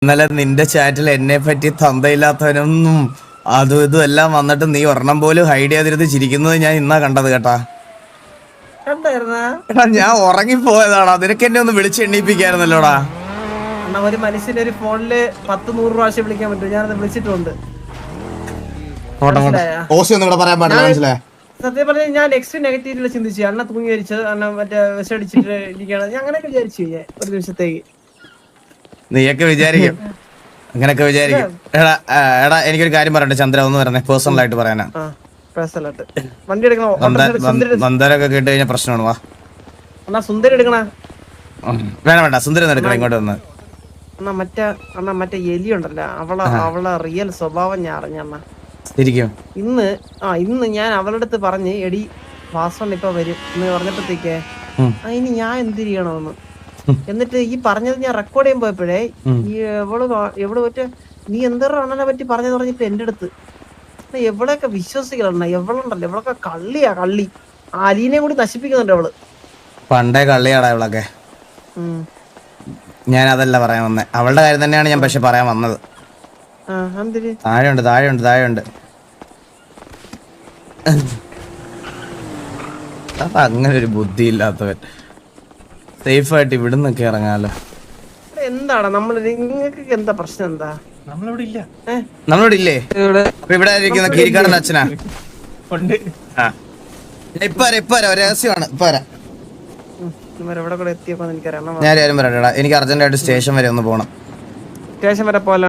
ഇന്നലെ നിന്റെ ചാറ്റിൽ എന്നെ പറ്റി തന്തയില്ലാത്തവനൊന്നും അതും ഇതും എല്ലാം വന്നിട്ട് നീ ഒരെണ്ണം പോലും ഹൈഡ് ചെയ്യാതിരുന്ന് ചിരിക്കുന്നത് ഞാൻ ഇന്നാ കണ്ടത് കേട്ടാ. എടാ ഞാൻ ഉറങ്ങിപ്പോയതാടാ, നിനക്ക് എന്നെ ഒന്ന് വിളിച്ച് എണ്ണീപ്പിക്കായിരുന്നല്ലോടാ. ഒരു മനുഷ്യന്റെ ഒരു ഫോണില് 10-100 പ്രാവശ്യം വിളിക്കാൻ പറ്റും. ഞാനത് വിളിച്ചിട്ടുണ്ട്. സത്യം പറഞ്ഞാൽ ഞാൻ എക്സ്ട്രീം നെഗറ്റീവില് ചിന്തിച്ചു. അണ്ണ തൂങ്ങി മരിച്ചത്, അണ്ണ മറ്റേ വിഷടിച്ചിട്ട് ഇരിക്കുകയാണ്. ഞാൻ അങ്ങനെയൊക്കെ വിചാരിച്ചു ഒരു ദിവസത്തേക്ക്. നീയൊക്കെ വിചാരിക്കും, അങ്ങനെയൊക്കെ വിചാരിക്കും. എടാ എനിക്കൊരു കാര്യം പറയട്ടെ ചന്ദ്ര, ഒന്ന് പറഞ്ഞേ, പേഴ്സണൽ ആയിട്ട് പറയാനാ. വണ്ടി എടുക്കണോ? മന്ദാരൊക്കെ കേട്ട് കഴിഞ്ഞാൽ പ്രശ്നമാണ്. വാ അണ്ണാ സുന്ദരി എടുക്കണ. വേണ്ട സുന്ദരി ഒന്നും എടുക്കണം, ഇങ്ങോട്ട് വന്ന്. അണ്ണാ മറ്റേ എലി ഉണ്ടല്ലോ, അവളെ റിയൽ സ്വഭാവം ഞാൻ അറിഞ്ഞണ്ണ. ഇന്ന് ഞാൻ അവളുടെ അടുത്ത് പറഞ്ഞ്, എടി വാസവൺ ഇപ്പൊ വരും എന്ന് പറഞ്ഞപ്പോഴത്തേക്ക് അതിന് ഞാൻ എന്ത് ചെയ്യണമെന്ന്. എന്നിട്ട് ഈ പറഞ്ഞത് ഞാൻ റെക്കോർഡ് ചെയ്യാൻ പോയപ്പോഴേ ഈ എവള് പറ്റ നീ എന്തൊരു അണ്ണനെ പറ്റി പറഞ്ഞെന്ന് പറഞ്ഞിട്ട് എന്റെ അടുത്ത് എവളെയൊക്കെ വിശ്വസിക്കണം. എവളുണ്ടല്ലോ, എവളൊക്കെ കള്ളിയാ, കള്ളി. അലീനെ കൂടി നശിപ്പിക്കുന്നുണ്ട് അവള്. പണ്ടേ കള്ളിയാടാ ഇവളൊക്കെ. ഞാൻ അതല്ല പറയാൻ വന്നേ, അവളുടെ കാര്യം തന്നെയാണ് ഞാൻ പക്ഷെ പറയാൻ വന്നത്. താഴെയുണ്ട് അങ്ങനെ ഒരു ബുദ്ധി ഇല്ലാത്തവൻ. സേഫ് ആയിട്ട് ഇവിടുന്നൊക്കെ ഇറങ്ങാലോ. എന്താണ് നിങ്ങൾക്ക് എന്താ പ്രശ്നം? എന്താ നമ്മളിവിടെ ഇല്ലേ? ഇവിടെ ഇരിക്കുന്ന കിരിക്കാടൻ അച്ഛനാ. ഇപ്പൊ രഹസ്യമാണ്. എവിടെ കൂടെ എത്തിയപ്പോ എനിക്കറിയാം. ഞാൻ ആരും പറയട്ടാ, എനിക്ക് അർജന്റായിട്ട് സ്റ്റേഷൻ വരെ ഒന്ന് പോണം. സ്റ്റേഷൻ വരെ പോലെ